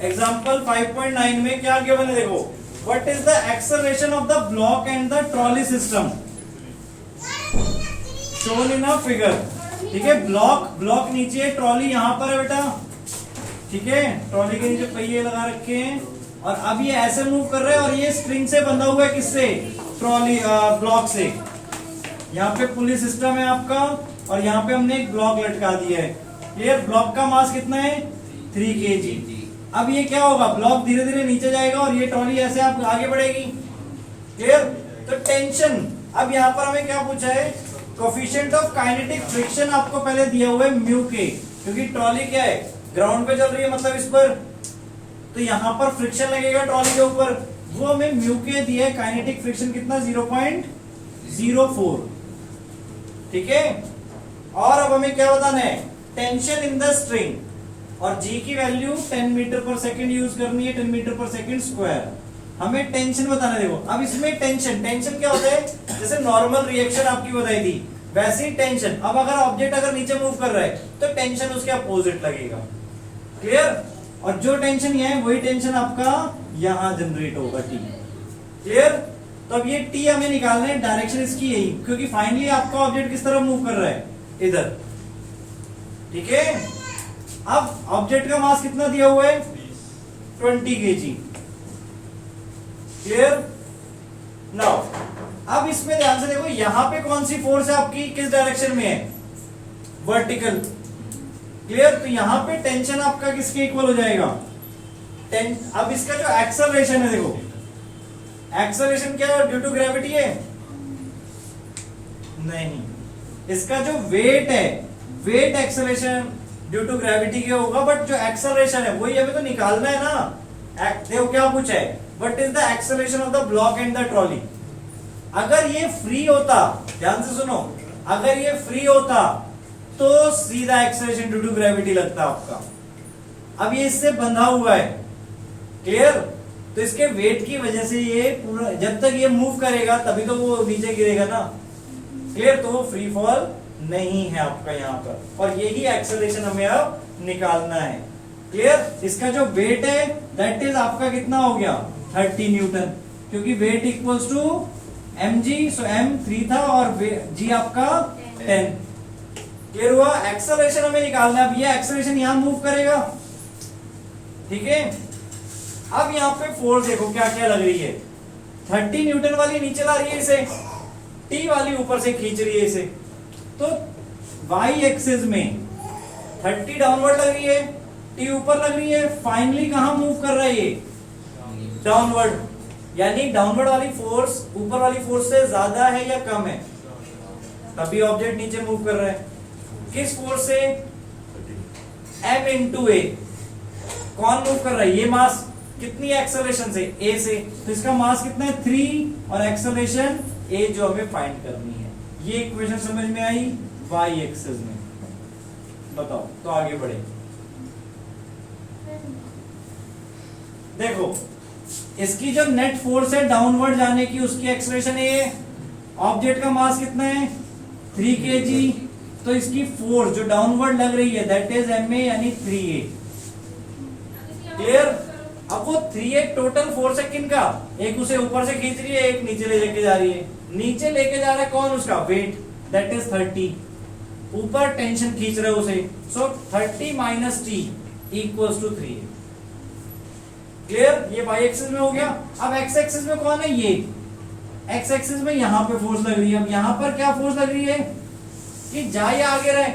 Example 5.9 में क्या given है देखो, what is the acceleration of the block and the trolley system shown in a figure. ठीक है, ब्लॉक नीचे है, ट्रॉली यहां पर है बेटा। ठीक है, ट्रॉली के नीचे पहिए लगा रखे हैं और अब ये ऐसे मूव कर रहे हैं और ये स्ट्रिंग से बंधा हुआ है, किससे, ट्रॉली ब्लॉक से। यहाँ पे पुली सिस्टम है आपका और यहाँ पे हमने एक ब्लॉक लटका दिया है। क्लियर, ब्लॉक का मास कितना है 3 kg। अब ये क्या होगा, ब्लॉक धीरे धीरे नीचे जाएगा और ये ट्रॉली ऐसे आप आगे बढ़ेगी। क्लियर, तो टेंशन, अब यहाँ पर हमें क्या पूछा है, कोफिशिएंट ऑफ काइनेटिक फ्रिक्शन आपको पहले दिया हुआ है म्यू के, क्योंकि ट्रॉली क्या है ग्राउंड पे चल रही है, मतलब इस पर, तो यहां पर फ्रिक्शन लगेगा ट्रॉली के ऊपर, वो हमें म्यू के दिया है। काइनेटिक फ्रिक्शन कितना 0.04। ठीक है, और अब हमें क्या बताना है, टेंशन इन द स्ट्रिंग, और जी की वैल्यू 10 मीटर पर सेकंड यूज करनी है, 10 मीटर पर सेकंड स्क्वायर। हमें टेंशन बताना है। देखो अब इसमें टेंशन क्या होता है, जैसे नॉर्मल रिएक्शन आपकी बताई थी वैसे ही टेंशन। अब अगर ऑब्जेक्ट अगर नीचे मूव कर रहा है तो टेंशन उसके अपोजिट लगेगा। क्लियर, और जो टेंशन ये है वही टेंशन आपका यहां जनरेट होगा, टी। क्लियर, तो अब ये टी हमें निकालना है, डायरेक्शन इसकी यही, क्योंकि फाइनली आपका ऑब्जेक्ट किस तरफ मूव कर रहा है, इधर। ठीक है, अब ऑब्जेक्ट का मास कितना दिया हुआ है 20 kg। क्लियर, नाउ अब इसमें ध्यान से देखो, यहां पे कौन सी फोर्स है आपकी, किस डायरेक्शन में है, वर्टिकल। क्लियर, तो यहां पे टेंशन आपका किसके इक्वल हो जाएगा, अब इसका जो एक्सेलरेशन है, देखो एक्सेलरेशन क्या है, ड्यू टू ग्रेविटी है, नहीं, इसका जो वेट है, weight acceleration due to gravity के होगा, बट जो एक्सेलरेशन है वही हमें तो निकालना है ना। देखो क्या पूछा है, what is the acceleration of the block and the trolley. अगर ये फ्री होता, ध्यान से सुनो, अगर ये फ्री होता तो सीधा एक्सेलरेशन ड्यू टू ग्रेविटी लगता आपका। अब ये इससे बंधा हुआ है। क्लियर, तो इसके वेट की वजह से ये पूरा, जब तक ये मूव करेगा तभी तो वो नीचे गिरेगा ना। क्लियर, तो वो फ्री फॉल नहीं है आपका यहाँ पर, और यही एक्सेलरेशन हमें अब निकालना है। क्लियर, इसका जो वेट है दैट इज आपका कितना हो गया 30 न्यूटन, क्योंकि weight equals to mg, so m 3 था और g आपका 10। क्लियर हुआ, एक्सेलरेशन हमें निकालना है। अब ये एक्सेलरेशन यहां मूव करेगा। ठीक है, अब यहाँ पे फोर्स देखो क्या क्या लग रही है, 30 न्यूटन वाली नीचे ला रही है इसे, t वाली ऊपर से खींच रही है इसे, तो y एक्सिस में 30 डाउनवर्ड लग रही है, t ऊपर लग रही है, फाइनली कहां मूव कर रहा है ये, डाउनवर्ड। यानी डाउनवर्ड वाली फोर्स ऊपर वाली फोर्स से ज्यादा है या कम है, तभी ऑब्जेक्ट नीचे मूव कर रहा है। किस फोर्स से, m इंटू ए। कौन मूव कर रहा है, ये मास कितनी एक्सेलरेशन से, a से, तो इसका मास कितना है 3 और एक्सेलरेशन a जो हमें फाइंड करनी है। ये इक्वेशन समझ में आई y एक्सिस में। बताओ, तो आगे बढ़े। देखो इसकी जो नेट फोर्स है डाउनवर्ड जाने की, उसकी एक्सेलरेशन है, ऑब्जेक्ट का मास कितना है 3 kg, तो इसकी फोर्स जो डाउनवर्ड लग रही है दैट इज ma यानी 3a। क्लियर, अब वो 3a टोटल फोर्स है किनका, एक उसे ऊपर से खींच रही है, एक नीचे ले लेके जा रही है। नीचे लेके जा रहा है कौन, उसका वेट दैट इज 30, ऊपर टेंशन खींच रहा है उसे, so 30 minus t equals to 3a। Clear, ये y एक्सिस में हो गया। अब x एक्सिस में कौन है, ये x एक्सिस में यहां पे फोर्स लग रही है। अब यहां पर क्या फोर्स लग रही है कि जा या आगे रहे,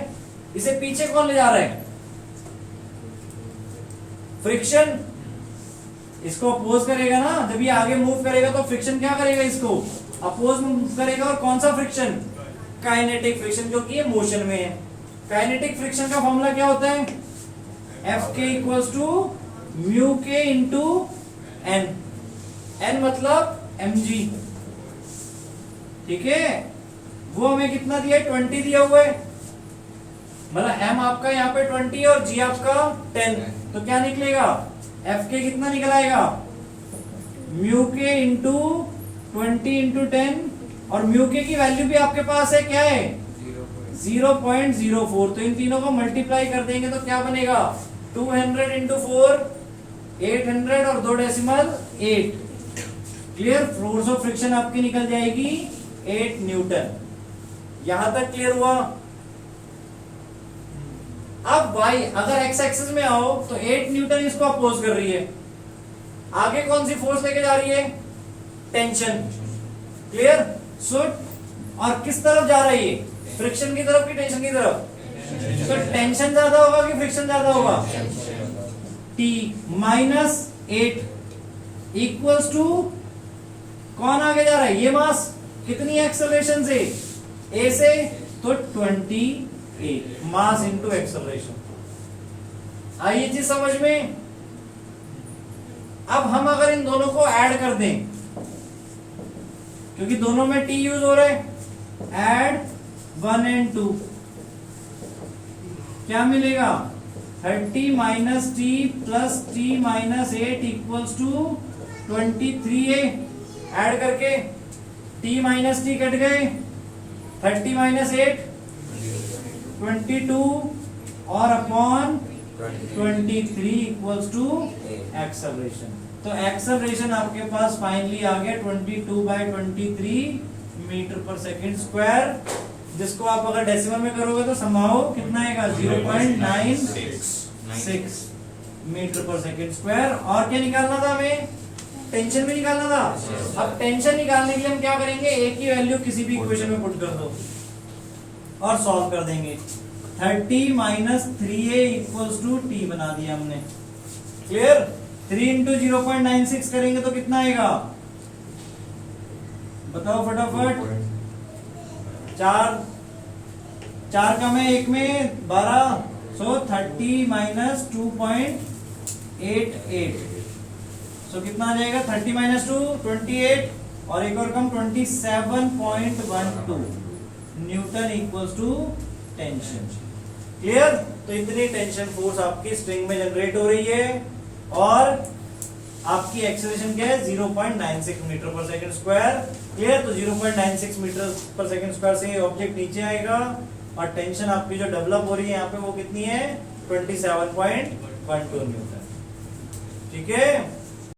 इसे पीछे कौन ले जा रहा है, फ्रिक्शन। इसको अपोज करेगा ना, जब ये आगे मूव करेगा तो फ्रिक्शन क्या करेगा, इसको अपोज मूव करेगा। और कौन सा फ्रिक्शन, काइनेटिक फ्रिक्शन, क्योंकि ये मोशन में है। काइनेटिक फ्रिक्शन का फॉर्मूला क्या होता है, Fk इक्वल्स टू म्यू के इंटू एन, एन मतलब mg। ठीक है, वो हमें कितना दिया है 20 दिया हुआ है, मतलब m आपका यहाँ पे 20 और g आपका 10, तो क्या निकलेगा, Fk कितना निकल आएगा, म्यू के इंटू 20 इंटू 10, और म्यू के की वैल्यू भी आपके पास है क्या है 0.04। तो इन तीनों को मल्टीप्लाई कर देंगे तो क्या बनेगा, 200 इंटू 4 800 और 2 decimal 8। Clear, force of friction आपकी निकल जाएगी 8 न्यूटन। यहां तक क्लियर हुआ। अब y अगर x एक्सिस में आओ तो 8 न्यूटन इसको अपोज कर रही है, आगे कौन सी फोर्स लेके जा रही है, टेंशन। क्लियर, सो और किस तरफ जा रही है, फ्रिक्शन की तरफ की टेंशन की तरफ, तो टेंशन ज्यादा होगा कि फ्रिक्शन ज्यादा होगा, T माइनस 8 इक्वल्स टू कौन आगे जा रहा है, ये मास कितनी एक्सेलरेशन से, A से, तो 28 मास इनटू एक्सेलरेशन। आइए जी समझ में। अब हम अगर इन दोनों को ऐड कर दें, क्योंकि दोनों में T यूज हो रहा है, ऐड 1 and 2 क्या मिलेगा, 30 minus t plus t minus 8 equals to 23A। Add करके t माइनस टी कट गए, 30 माइनस 8 22 और अपॉन 23 इक्वल्स टू एक्सेलरेशन। तो एक्सेलरेशन आपके पास फाइनली आ गया 22/23 मीटर पर सेकंड स्क्वायर, जिसको आप अगर डेसिमल में करोगे तो समाओ कितना आएगा, 0.96 मीटर पर सेकंड स्क्वायर। और क्या निकालना था हमें, टेंशन भी निकालना था। अब टेंशन निकालने के लिए हम क्या करेंगे, एक ही वैल्यू किसी भी इक्वेशन में पुट कर दो और सॉल्व कर देंगे। 30 minus 3A equals to T बना दिया हमने। क्लियर, 3 इंटू 0.96 करेंगे तो कितना आएगा, बताओ फटाफट। 4 कम है, एक में 12, सो 30 माइनस 2.88, सो कितना आ जाएगा, 30 माइनस 2 28 और एक और कम 27.12 newton equals to tension. Clear, तो इतनी टेंशन फोर्स आपकी स्ट्रिंग में जनरेट हो रही है और आपकी एक्सेलरेशन क्या है, 0.96 मीटर पर सेकंड स्क्वायर। क्लियर, तो 0.96 मीटर पर सेकंड स्क्वायर से ऑब्जेक्ट नीचे आएगा और टेंशन आपकी जो डेवलप हो रही है यहाँ पे वो कितनी है, 27.12 न्यूटन। ठीक है।